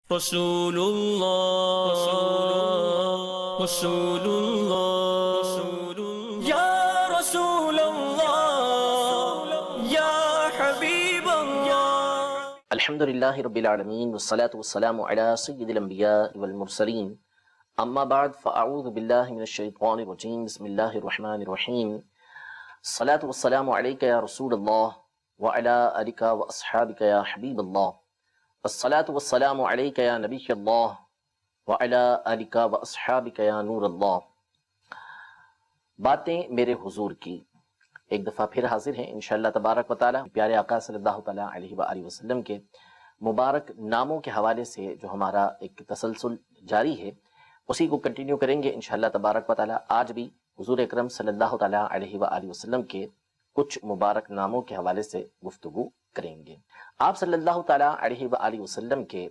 رسول اللہ رسول اللہ یا رسول اللہ یا حبیب اللہ۔ الحمدللہ رب العالمین والصلاة والسلام علی سید الانبیاء والمرسلین، اما بعد فاعوذ باللہ من الشیطان الرجیم، بسم اللہ الرحمن الرحیم۔ الصلاة والسلام علیک یا رسول اللہ وعلی آلک واصحابک یا حبیب اللہ، الصلاة والسلام علیک یا نبی اللہ وعلی آلک واصحابک یا نور اللہ۔ باتیں میرے حضور کی ایک دفعہ پھر حاضر ہیں انشاءاللہ تبارک و تعالی، پیارے آقا صلی اللہ تعالی علیہ وآلہ وسلم کے مبارک ناموں کے حوالے سے جو ہمارا ایک تسلسل جاری ہے اسی کو کنٹینیو کریں گے انشاءاللہ تبارک و تعالی۔ آج بھی حضور اکرم صلی اللہ تعالی علیہ وآلہ وسلم کے کچھ مبارک ناموں کے حوالے سے گفتگو کریں گے۔ آپ صلی اللہ تعالی علیہ وآلہ وسلم کے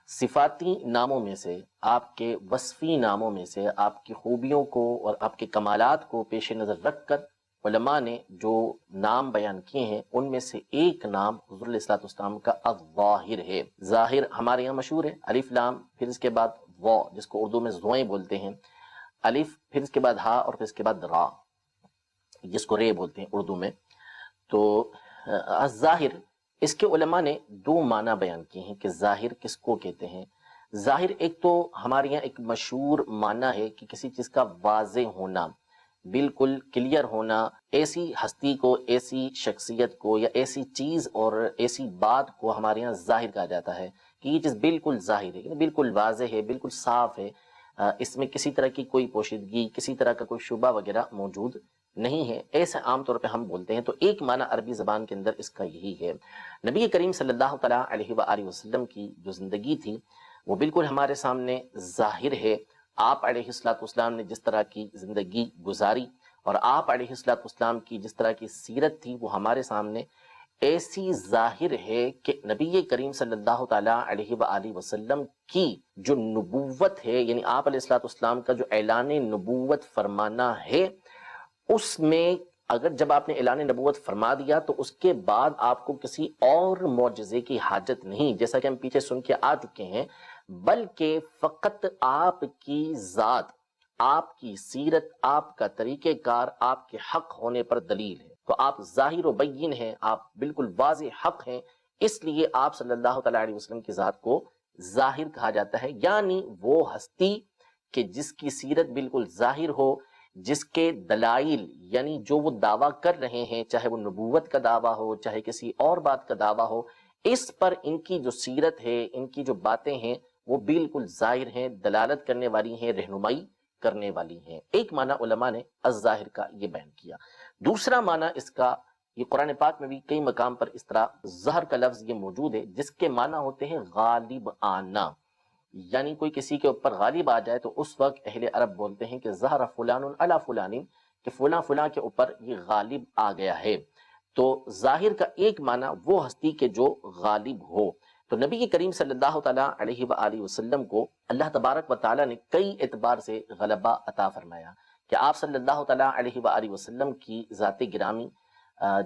صفاتی ناموں میں سے، آپ کے وصفی ناموں میں سے، آپ کی خوبیوں کو اور آپ کے کمالات کو پیش نظر رکھ کر علماء نے جو نام بیان کیے ہیں ان میں سے ایک نام حضور علیہ الصلوۃ والسلام کا الظاہر ہے۔ ظاہر ہمارے یہاں مشہور ہے، الف لام پھر اس کے بعد وا، جس کو اردو میں زوئیں بولتے ہیں، الف پھر اس کے بعد ہا اور پھر اس کے بعد را، جس کو رے بولتے ہیں اردو میں۔ تو الظاہر، اس کے علماء نے دو معنی بیان کیے ہیں کہ ظاہر کس کو کہتے ہیں۔ ظاہر ایک تو ہمارے یہاں ایک مشہور معنی ہے کہ کسی چیز کا واضح ہونا، بالکل کلیئر ہونا، ایسی ہستی کو، ایسی شخصیت کو یا ایسی چیز اور ایسی بات کو ہمارے یہاں ظاہر کہا جاتا ہے کہ یہ چیز بالکل ظاہر ہے، بالکل واضح ہے، بالکل صاف ہے، اس میں کسی طرح کی کوئی پوشیدگی، کسی طرح کا کوئی شبہ وغیرہ موجود نہیں ہے، ایسا عام طور پہ ہم بولتے ہیں۔ تو ایک معنی عربی زبان کے اندر اس کا یہی ہے۔ نبی کریم صلی اللہ تعالیٰ علیہ وآلہ وسلم کی جو زندگی تھی وہ بالکل ہمارے سامنے ظاہر ہے۔ آپ علیہ الصلوۃ والسلام نے جس طرح کی زندگی گزاری اور آپ علیہ الصلوۃ والسلام کی جس طرح کی سیرت تھی وہ ہمارے سامنے ایسی ظاہر ہے کہ نبی کریم صلی اللہ تعالیٰ علیہ وآلہ وسلم کی جو نبوت ہے، یعنی آپ علیہ الصلوۃ والسلام کا جو اعلان نبوت فرمانا ہے، اس میں اگر جب آپ نے اعلان نبوت فرما دیا تو اس کے بعد آپ کو کسی اور معجزے کی حاجت نہیں، جیسا کہ ہم پیچھے سن کے آ چکے ہیں، بلکہ فقط آپ کی ذات، آپ کی سیرت، آپ کا طریقہ کار آپ کے حق ہونے پر دلیل ہے۔ تو آپ ظاہر و بین ہیں، آپ بالکل واضح حق ہیں، اس لیے آپ صلی اللہ تعالیٰ علیہ وسلم کی ذات کو ظاہر کہا جاتا ہے، یعنی وہ ہستی کہ جس کی سیرت بالکل ظاہر ہو، جس کے دلائل یعنی جو وہ دعویٰ کر رہے ہیں، چاہے وہ نبوت کا دعویٰ ہو چاہے کسی اور بات کا دعویٰ ہو، اس پر ان کی جو سیرت ہے، ان کی جو باتیں ہیں وہ بالکل ظاہر ہیں، دلالت کرنے والی ہیں، رہنمائی کرنے والی ہیں۔ ایک معنی علماء نے الظاہر کا یہ بیان کیا۔ دوسرا معنی اس کا، یہ قرآن پاک میں بھی کئی مقام پر اس طرح ظہر کا لفظ یہ موجود ہے، جس کے معنی ہوتے ہیں غالب آنا، یعنی کوئی کسی کے اوپر غالب آ جائے تو اس وقت اہل عرب بولتے ہیں کہ ظہر فلان علی فلان، کہ فلاں فلاں کے اوپر یہ غالب آ گیا ہے۔ تو ظاہر کا ایک معنی وہ ہستی کے جو غالب ہو۔ تو نبی کریم صلی اللہ تعالیٰ علیہ وآلہ وسلم کو اللہ تبارک و تعالیٰ نے کئی اعتبار سے غلبہ عطا فرمایا کہ آپ صلی اللہ تعالیٰ علیہ وآلہ وسلم کی ذات گرامی،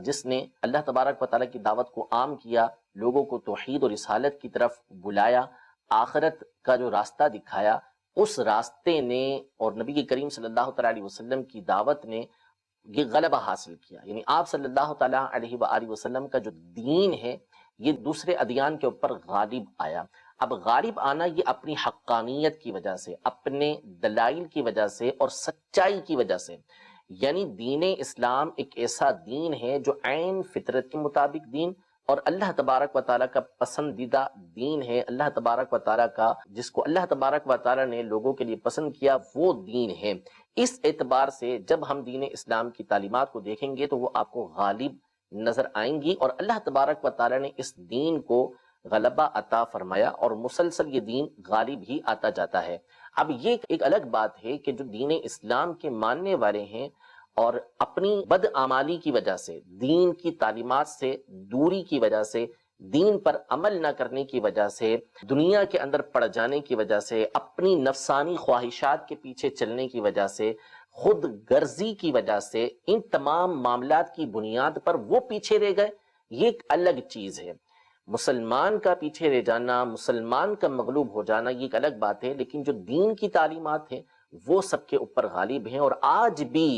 جس نے اللہ تبارک و تعالیٰ کی دعوت کو عام کیا، لوگوں کو توحید اور رسالت کی طرف بلایا، آخرت کا جو راستہ دکھایا، اس راستے نے اور نبی کریم صلی اللہ تعالیٰ علیہ وسلم کی دعوت نے یہ غلبہ حاصل کیا، یعنی آپ صلی اللہ تعالیٰ علیہ وآلہ وسلم کا جو دین ہے یہ دوسرے ادیان کے اوپر غالب آیا۔ اب غالب آنا یہ اپنی حقانیت کی وجہ سے، اپنے دلائل کی وجہ سے اور سچائی کی وجہ سے، یعنی دین اسلام ایک ایسا دین ہے جو عین فطرت کے مطابق دین اور اللہ تبارک و تعالیٰ کا پسندیدہ دین ہے، اللہ تبارک و تعالیٰ کا، جس کو اللہ تبارک و تعالیٰ نے لوگوں کے لیے پسند کیا، وہ دین ہے۔ اس اعتبار سے جب ہم دین اسلام کی تعلیمات کو دیکھیں گے تو وہ آپ کو غالب نظر آئیں گی، اور اللہ تبارک و تعالیٰ نے اس دین کو غلبہ عطا فرمایا اور مسلسل یہ دین غالب ہی آتا جاتا ہے۔ اب یہ ایک الگ بات ہے کہ جو دین اسلام کے ماننے والے ہیں اور اپنی بدعمالی کی وجہ سے، دین کی تعلیمات سے دوری کی وجہ سے، دین پر عمل نہ کرنے کی وجہ سے، دنیا کے اندر پڑ جانے کی وجہ سے، اپنی نفسانی خواہشات کے پیچھے چلنے کی وجہ سے، خود غرضی کی وجہ سے، ان تمام معاملات کی بنیاد پر وہ پیچھے رہ گئے، یہ ایک الگ چیز ہے۔ مسلمان کا پیچھے رہ جانا، مسلمان کا مغلوب ہو جانا، یہ ایک الگ بات ہے، لیکن جو دین کی تعلیمات ہیں وہ سب کے اوپر غالب ہیں۔ اور آج بھی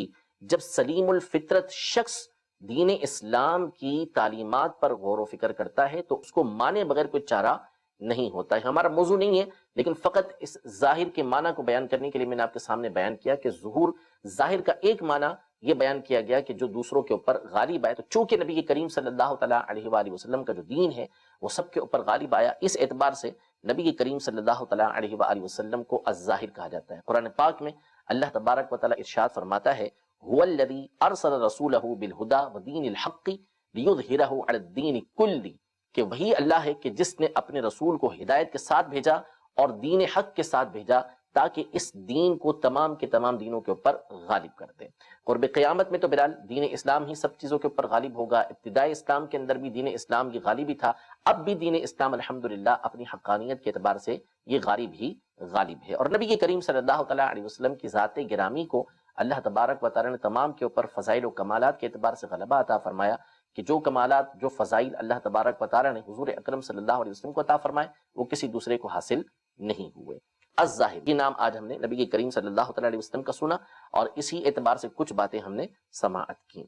جب سلیم الفطرت شخص دین اسلام کی تعلیمات پر غور و فکر کرتا ہے تو اس کو مانے بغیر کوئی چارہ نہیں ہوتا ہے۔ ہمارا موضوع نہیں ہے، لیکن فقط اس ظاہر کے معنی کو بیان کرنے کے لیے میں نے آپ کے سامنے بیان کیا کہ ظہور ظاہر کا ایک معنی یہ بیان کیا گیا کہ جو دوسروں کے اوپر غالب آئے، تو چونکہ نبی کریم صلی اللہ تعالیٰ علیہ وآلہ وسلم کا جو دین ہے وہ سب کے اوپر غالب آیا، اس اعتبار سے نبی کریم صلی اللہ تعالیٰ علیہ وآلہ وسلم کو الظاہر کہا جاتا ہے۔ قرآن پاک میں اللہ تبارک و تعالیٰ ارشاد فرماتا ہے هو الذی ارسل رسولہ بالہدی ودین الحق لیظہرہ علی الدین کلہ، کہ وہی اللہ ہے کہ جس نے اپنے رسول کو ہدایت کے ساتھ بھیجا اور دین حق کے ساتھ بھیجا تاکہ اس دین کو تمام کے تمام دینوں کے اوپر غالب کر دے۔ قرب قیامت میں تو بہرحال دین اسلام ہی سب چیزوں کے اوپر غالب ہوگا۔ ابتدائی اسلام کے اندر بھی دین اسلام یہ غالب ہی تھا، اب بھی دین اسلام الحمدللہ اپنی حقانیت کے اعتبار سے یہ غالب ہی غالب ہے۔ اور نبی کریم صلی اللہ تعالیٰ علیہ وسلم کی ذات گرامی کو اللہ تبارک و تعالیٰ نے تمام کے اوپر فضائل و کمالات کے اعتبار سے غلبہ عطا فرمایا کہ جو کمالات، جو فضائل اللہ تبارک و تعالیٰ نے حضور اکرم صلی اللہ علیہ وسلم کو عطا فرمائے وہ کسی دوسرے کو حاصل نہیں ہوئے۔ الظاہر، یہ نام آج ہم نے نبی کریم صلی اللہ تعالیٰ علیہ وسلم کا سنا اور اسی اعتبار سے کچھ باتیں ہم نے سماعت کی۔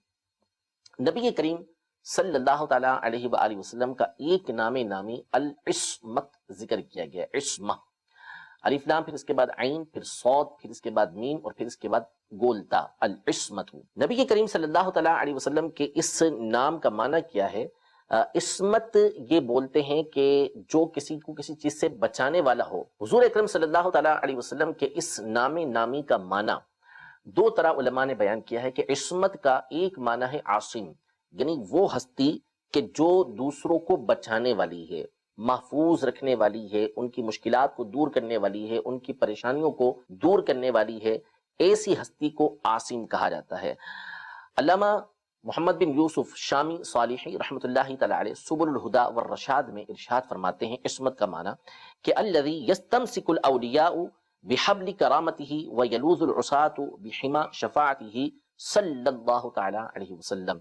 نبی کریم صلی اللہ تعالیٰ علیہ وآلہ وسلم کا ایک نام نامی العصمت ذکر کیا گیا، عصمہ، الف لام، پھر اس کے بعد عین، پھر صاد، پھر اس کے بعد میم اور پھر اس کے بعد گولتا، العصمت۔ نبی کریم صلی اللہ تعالیٰ علیہ وسلم کے اس نام کا معنی کیا ہے؟ عصمت یہ بولتے ہیں کہ جو کسی کو کسی چیز سے بچانے والا ہو۔ حضور اکرم صلی اللہ تعالیٰ علیہ وسلم کے اس نام نامی کا معنی دو طرح علماء نے بیان کیا ہے کہ عصمت کا ایک معنی ہے عاصم، یعنی وہ ہستی کہ جو دوسروں کو بچانے والی ہے، محفوظ رکھنے والی ہے، ان کی مشکلات کو دور کرنے والی ہے، ان کی پریشانیوں کو دور کرنے والی ہے، ایسی ہستی کو عاصم کہا جاتا ہے۔ علامہ محمد بن یوسف شامی صالحی رحمۃ اللہ تعالی علیہ سبل الہدی والرشاد میں ارشاد فرماتے ہیں عصمت کا معنی کہ الذی یستمسک الاولیاء بحبل کرامتہ ویلوذ العصاة بحما شفاعتہ صلی اللہ تعالی علیہ وسلم،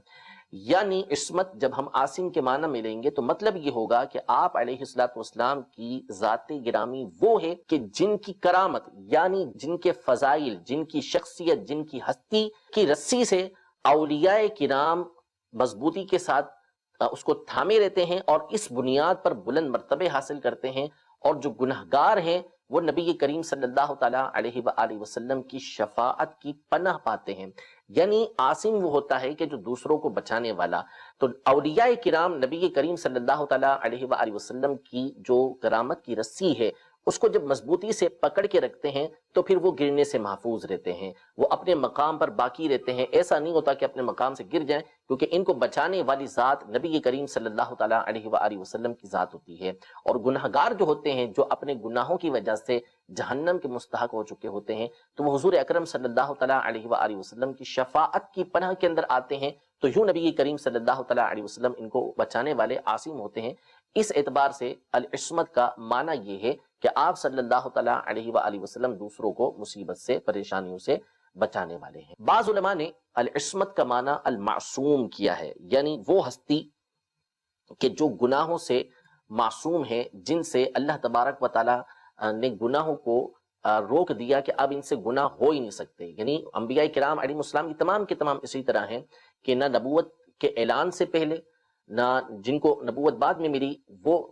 یعنی عصمت جب ہم عاصم کے معنی میں لیں گے تو مطلب یہ ہوگا کہ آپ علیہ الصلوۃ والسلام کی ذات گرامی وہ ہے کہ جن کی کرامت یعنی جن کے فضائل، جن کی شخصیت، جن کی ہستی کی رسی سے اولیاء کرام مضبوطی کے ساتھ اس کو تھامے رہتے ہیں اور اس بنیاد پر بلند مرتبے حاصل کرتے ہیں، اور جو گنہگار ہیں وہ نبی کریم صلی اللہ تعالیٰ علیہ وآلہ وسلم کی شفاعت کی پناہ پاتے ہیں۔ یعنی عاصم وہ ہوتا ہے کہ جو دوسروں کو بچانے والا۔ تو اولیاء کرام نبی کریم صلی اللہ تعالیٰ علیہ وآلہ وسلم کی جو کرامت کی رسی ہے اس کو جب مضبوطی سے پکڑ کے رکھتے ہیں تو پھر وہ گرنے سے محفوظ رہتے ہیں، وہ اپنے مقام پر باقی رہتے ہیں۔ ایسا نہیں ہوتا کہ اپنے مقام سے گر جائیں، کیونکہ ان کو بچانے والی ذات نبی کریم صلی اللہ تعالیٰ علیہ وآلہ وسلم کی ذات ہوتی ہے۔ اور گنہگار جو ہوتے ہیں، جو اپنے گناہوں کی وجہ سے جہنم کے مستحق ہو چکے ہوتے ہیں، تو وہ حضور اکرم صلی اللہ تعالیٰ علیہ وآلہ وسلم کی شفاعت کی پناہ کے اندر آتے ہیں، تو یوں نبی کریم صلی اللہ تعالیٰ علیہ وسلم ان کو بچانے والے عاصم ہوتے ہیں۔ اس اعتبار سے العصمت کا معنی یہ ہے کہ آپ صلی اللہ تعالیٰ علیہ وآلہ وسلم دوسروں کو مصیبت سے، پریشانیوں سے بچانے والے ہیں۔ بعض علماء نے العصمت کا معنی المعصوم کیا ہے، یعنی وہ ہستی کہ جو گناہوں سے معصوم ہے، جن سے اللہ تبارک و تعالیٰ نے گناہوں کو روک دیا کہ اب ان سے گناہ ہو ہی نہیں سکتے۔ یعنی انبیاء کرام علیہ السلام کی تمام کے تمام اسی طرح ہیں کہ نہ نبوت کے اعلان سے پہلے، نہ جن کو نبوت بعد میں ملی، وہ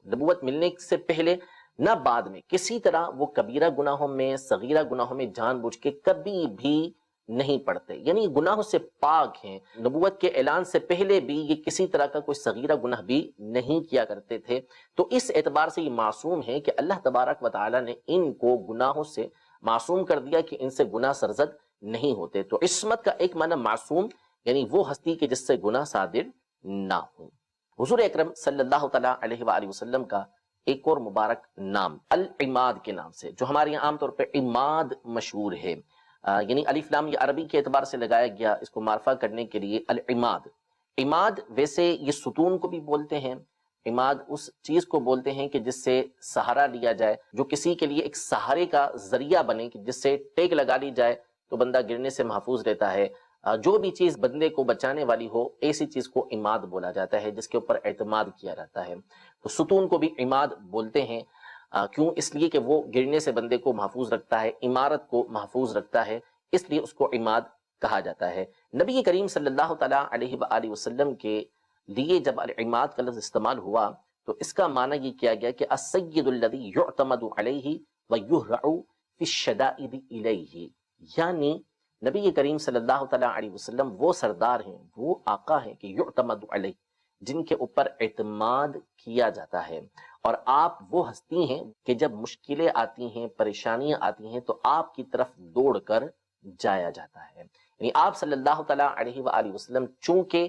نبوت ملنے سے پہلے نہ بعد میں کسی طرح وہ کبیرہ گناہوں میں، صغیرہ گناہوں میں جان بوجھ کے کبھی بھی نہیں پڑتے، یعنی گناہوں سے پاک ہیں۔ نبوت کے اعلان سے پہلے بھی یہ کسی طرح کا کوئی صغیرہ گناہ بھی نہیں کیا کرتے تھے۔ تو اس اعتبار سے یہ معصوم ہے کہ اللہ تبارک و تعالی نے ان کو گناہوں سے معصوم کر دیا کہ ان سے گناہ سرزد نہیں ہوتے۔ تو عصمت کا ایک معنی معصوم، یعنی وہ ہستی کہ جس سے گناہ صادر نہ ہوں۔ حضور اکرم صلی اللہ تعالیٰ علیہ وآلہ وسلم کا ایک اور مبارک نام العماد کے نام سے، جو ہمارے یہاں عام طور پہ عماد مشہور ہے، یعنی الف لام یہ عربی کے اعتبار سے لگایا گیا اس کو معرفہ کرنے کے لیے۔ العماد، عماد ویسے یہ ستون کو بھی بولتے ہیں، عماد اس چیز کو بولتے ہیں کہ جس سے سہارا لیا جائے، جو کسی کے لیے ایک سہارے کا ذریعہ بنے، کہ جس سے ٹیک لگا لی جائے تو بندہ گرنے سے محفوظ رہتا ہے۔ جو بھی چیز بندے کو بچانے والی ہو ایسی چیز کو عماد بولا جاتا ہے، جس کے اوپر اعتماد کیا جاتا ہے۔ تو ستون کو بھی عماد بولتے ہیں، کیوں؟ اس لیے کہ وہ گرنے سے بندے کو محفوظ رکھتا ہے، عمارت کو محفوظ رکھتا ہے، اس لیے اس کو عماد کہا جاتا ہے۔ نبی کریم صلی اللہ تعالیٰ علیہ وآلہ وسلم کے لیے جب عماد کا لفظ استعمال ہوا تو اس کا معنی یہ کیا گیا کہ السید الذی یعتمد علیہ ویہرع فی الشدائد الیہ، یعنی نبی کریم صلی اللہ تعالیٰ علیہ وسلم وہ سردار ہیں، وہ آقا ہیں کہ یعتمد علیہ، جن کے اوپر اعتماد کیا جاتا ہے، اور آپ وہ ہستی ہیں کہ جب مشکلیں آتی ہیں، پریشانیاں آتی ہیں تو آپ کی طرف دوڑ کر جایا جاتا ہے۔ یعنی آپ صلی اللہ تعالیٰ علیہ وآلہ وسلم چونکہ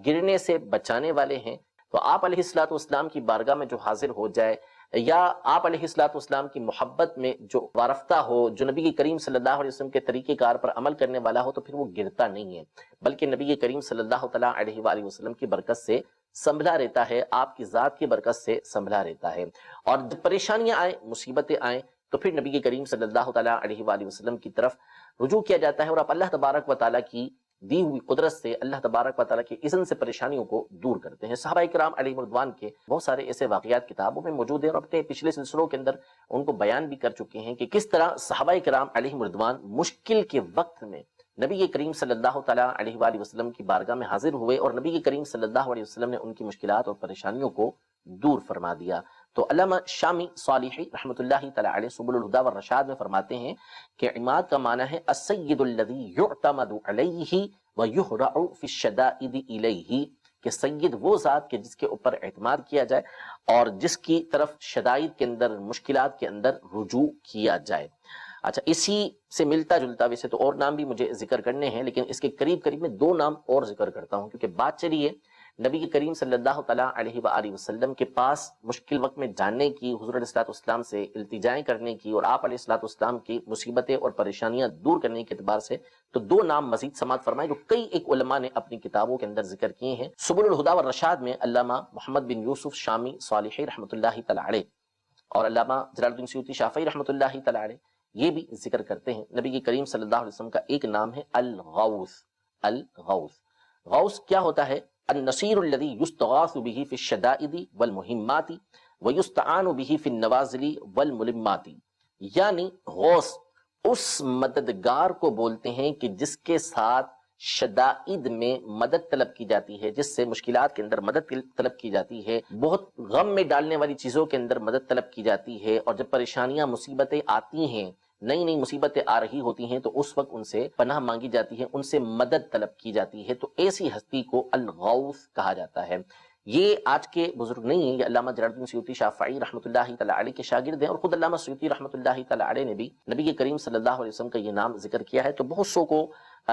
گرنے سے بچانے والے ہیں، تو آپ علیہ الصلوۃ والسلام کی بارگاہ میں جو حاضر ہو جائے یا آپ علیہ الصلوۃ والسلام کی محبت میں جو وارفتہ ہو، جو نبی کریم صلی اللہ علیہ وسلم کے طریقہ کار پر عمل کرنے والا ہو، تو پھر وہ گرتا نہیں ہے، بلکہ نبی کریم صلی اللہ تعالیٰ علیہ وآلہ وسلم کی برکت سے سنبھلا رہتا ہے، آپ کی ذات کی برکت سے سنبھلا رہتا ہے۔ اور جب پریشانیاں آئیں، مصیبتیں آئیں، تو پھر نبی کریم صلی اللہ تعالیٰ علیہ وآلہ وسلم کی طرف رجوع کیا جاتا ہے، اور آپ اللہ تبارک و تعالیٰ کی دی ہوئی قدرت سے، اللہ تبارک و تعالیٰ کے اذن سے پریشانیوں کو دور کرتے ہیں۔ صحابہ کرام علیہ رضوان کے بہت سارے ایسے واقعات کتابوں میں موجود ہیں، اور اپنے پچھلے سلسلوں کے اندر ان کو بیان بھی کر چکے ہیں کہ کس طرح صحابہ کرام علیہ رضوان مشکل کے وقت میں نبی کریم صلی اللہ تعالیٰ علیہ وآلہ وسلم کی بارگاہ میں حاضر ہوئے، اور نبی کریم صلی اللہ علیہ وسلم نے ان کی مشکلات اور پریشانیوں کو دور فرما دیا۔ تو علامہ شامی صالحی رحمۃ اللہ تعالیٰ علیہ سبل الہدی والرشاد میں فرماتے ہیں کہ عماد کا معنی ہے السید الذی یعتمد علیہ ویہرع فی الشدائد الیہ، کہ سید وہ ذات کے جس کے اوپر اعتماد کیا جائے اور جس کی طرف شدائد کے اندر، مشکلات کے اندر رجوع کیا جائے۔ اچھا، اسی سے ملتا جلتا ویسے تو اور نام بھی مجھے ذکر کرنے ہیں، لیکن اس کے قریب قریب میں دو نام اور ذکر کرتا ہوں، کیونکہ بات چلی ہے نبی کریم صلی اللہ تعالیٰ علیہ وآلہ وسلم کے پاس مشکل وقت میں جاننے کی، حضور علیہ الصلوۃ والسلام سے التجائیں کرنے کی، اور آپ علیہ الصلوۃ والسلام کی مصیبتیں اور پریشانیاں دور کرنے کے اعتبار سے تو دو نام مزید سماعت فرمائے جو کئی ایک علماء نے اپنی کتابوں کے اندر ذکر کیے ہیں۔ سبل الہدی والرشاد میں علامہ محمد بن یوسف شامی صالحی رحمۃ اللہ تعالیٰ علیہ اور علامہ جلال الدین سیوطی شافعی رحمۃ اللہ تعالیٰ علیہ یہ بھی ذکر کرتے ہیں نبی کریم صلی اللہ علیہ وسلم کا ایک نام ہے الغوث۔ الغوث، غوث کیا ہوتا ہے؟ النصیر الذی یستغاث بہ فی الشدائد والمہمات ویستعان بہ فی النوازل والملمات، یعنی غوث اس مددگار کو بولتے ہیں کہ جس کے ساتھ شدائد میں مدد طلب کی جاتی ہے، جس سے مشکلات کے اندر مدد طلب کی جاتی ہے، بہت غم میں ڈالنے والی چیزوں کے اندر مدد طلب کی جاتی ہے، اور جب پریشانیاں مصیبتیں آتی ہیں، نئی نئی مصیبتیں آ رہی ہوتی ہیں، تو اس وقت ان سے پناہ مانگی جاتی ہے، ان سے مدد طلب کی جاتی ہے، تو ایسی ہستی کو الغوث کہا جاتا ہے۔ یہ آج کے بزرگ نہیں ہیں، یہ علامہ جلال الدین سیوطی شافعی رحمۃ اللہ تعالیٰ علیہ کے شاگرد ہیں، اور خود علامہ سیوطی رحمۃ اللہ تعالیٰ علیہ نے بھی نبی کریم صلی اللہ علیہ وسلم کا یہ نام ذکر کیا ہے۔ تو بہت سو کو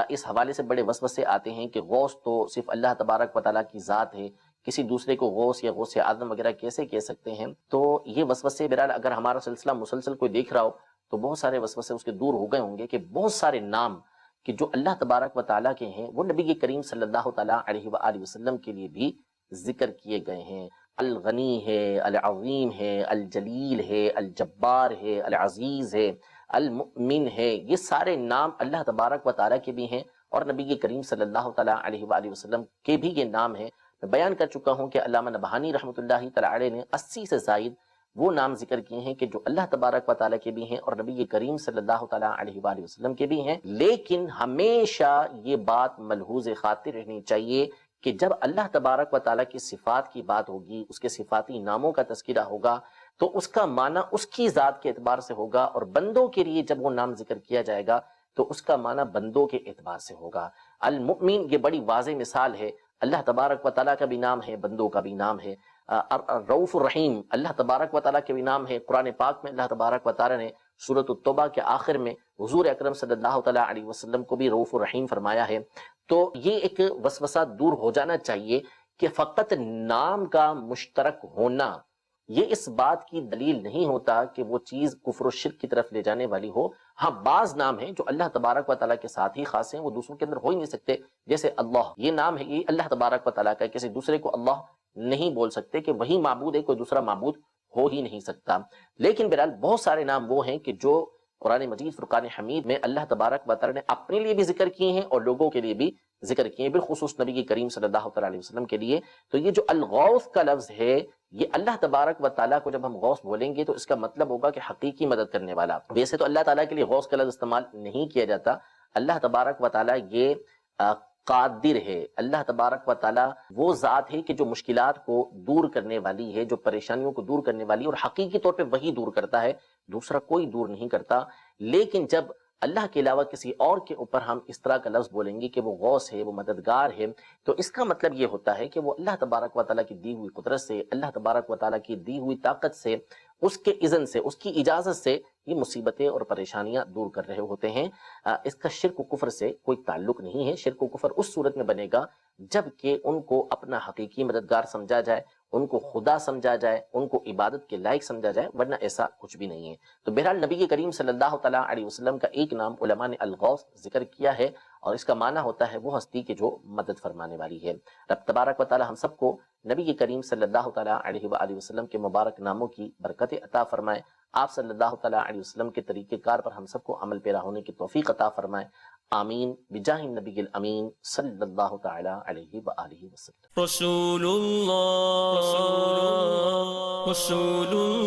اس حوالے سے بڑے وسوسے آتے ہیں کہ غوث تو صرف اللہ تبارک و تعالیٰ کی ذات ہے، کسی دوسرے کو غوث یا غوث اعظم وغیرہ کیسے کہہ سکتے ہیں؟ تو یہ وسوسے بہرحال اگر ہمارا سلسلہ مسلسل کوئی دیکھ رہا ہو تو بہت سارے وسوسے اس کے دور ہو گئے ہوں گے کہ بہت سارے نام کہ جو اللہ تبارک و تعالیٰ کے ہیں وہ نبی کریم صلی اللہ تعالیٰ علیہ وآلہ وسلم کے لیے بھی ذکر کیے گئے ہیں۔ الغنی ہے، العظیم ہے، الجلیل ہے، الجبار ہے، العزیز ہے، المؤمن ہے، یہ سارے نام اللہ تبارک و تعالیٰ کے بھی ہیں، اور نبی کریم صلی اللہ تعالیٰ علیہ وآلہ وسلم کے بھی یہ نام ہیں۔ میں بیان کر چکا ہوں کہ علامہ نبہانی رحمۃ اللہ تعالیٰ علیہ نے 80 سے زائد وہ نام ذکر کیے ہیں کہ جو اللہ تبارک و تعالیٰ کے بھی ہیں اور نبی کریم صلی اللہ تعالیٰ علیہ وآلہ وسلم کے بھی ہیں، لیکن ہمیشہ یہ بات ملحوظ خاطر رہنی چاہیے کہ جب اللہ تبارک و تعالیٰ کی صفات کی بات ہوگی، اس کے صفاتی ناموں کا تذکرہ ہوگا، تو اس کا معنی اس کی ذات کے اعتبار سے ہوگا، اور بندوں کے لیے جب وہ نام ذکر کیا جائے گا تو اس کا معنی بندوں کے اعتبار سے ہوگا۔ المؤمن یہ بڑی واضح مثال ہے، اللہ تبارک و تعالیٰ کا بھی نام ہے، بندوں کا بھی نام ہے۔ الرؤوف الرحیم اللہ تبارک و تعالیٰ کے بھی نام ہے، قرآن پاک میں اللہ تبارک و تعالیٰ نے سورۃ التوبہ کے آخر میں حضور اکرم صلی اللہ تعالیٰ علیہ وسلم کو بھی رؤوف الرحیم فرمایا ہے۔ تو یہ ایک وسوسہ دور ہو جانا چاہیے کہ فقط نام کا مشترک ہونا یہ اس بات کی دلیل نہیں ہوتا کہ وہ چیز کفر و شرک کی طرف لے جانے والی ہو۔ ہاں بعض نام ہیں جو اللہ تبارک و تعالیٰ کے ساتھ ہی خاص ہیں، وہ دوسروں کے اندر ہو ہی نہیں سکتے، جیسے اللہ، یہ نام ہے، یہ اللہ تبارک و تعالیٰ کا ہے، کسی دوسرے کو اللہ نہیں بول سکتے کہ وہی معبود ہے، کوئی دوسرا معبود ہو ہی نہیں سکتا۔ لیکن بہرحال بہت سارے نام وہ ہیں کہ جو قرآن مجید فرقان حمید میں اللہ تبارک و تعالی نے اپنے لیے بھی ذکر کیے ہیں اور لوگوں کے لیے بھی ذکر کیے ہیں، بالخصوص نبی کی کریم صلی اللہ تعالی علیہ وسلم کے لیے۔ تو یہ جو الغوث کا لفظ ہے، یہ اللہ تبارک و تعالیٰ کو جب ہم غوث بولیں گے تو اس کا مطلب ہوگا کہ حقیقی مدد کرنے والا۔ ویسے تو اللہ تعالیٰ کے لیے غوث کا لفظ استعمال نہیں کیا جاتا، اللہ تبارک و تعالیٰ یہ قادر ہے، اللہ تبارک و تعالیٰ وہ ذات ہے کہ جو مشکلات کو دور کرنے والی ہے، جو پریشانیوں کو دور کرنے والی ہے، اور حقیقی طور پہ وہی دور کرتا ہے، دوسرا کوئی دور نہیں کرتا۔ لیکن جب اللہ کے علاوہ کسی اور کے اوپر ہم اس طرح کا لفظ بولیں گے کہ وہ غوث ہے، وہ مددگار ہے، تو اس کا مطلب یہ ہوتا ہے کہ وہ اللہ تبارک و تعالیٰ کی دی ہوئی قدرت سے، اللہ تبارک و تعالیٰ کی دی ہوئی طاقت سے، اس کے اذن سے، اس کی اجازت سے یہ مصیبتیں اور پریشانیاں دور کر رہے ہوتے ہیں۔ اس کا شرک و کفر سے کوئی تعلق نہیں ہے۔ شرک و کفر اس صورت میں بنے گا جب کہ ان کو اپنا حقیقی مددگار سمجھا جائے، ان کو خدا سمجھا جائے، ان کو عبادت کے لائق سمجھا جائے، ورنہ ایسا کچھ بھی نہیں ہے۔ تو بہرحال نبی کریم صلی اللہ تعالیٰ علیہ وسلم کا ایک نام علماء نے الغوث ذکر کیا ہے، اور اس کا معنی ہوتا ہے وہ ہستی کہ جو مدد فرمانے والی ہے۔ رب تبارک و تعالیٰ ہم سب کو نبی کریم صلی اللہ تعالیٰ علیہ وآلہ وسلم کے مبارک ناموں کی برکت عطا فرمائے، آپ صلی اللہ تعالیٰ علیہ وسلم کے طریقہ کار پر ہم سب کو عمل پیرا ہونے کی توفیق عطا فرمائے، آمین بجاہ النبی الامین صلی اللہ تعالیٰ علیہ وآلہ وسلم۔ رسول اللہ، رسول اللہ،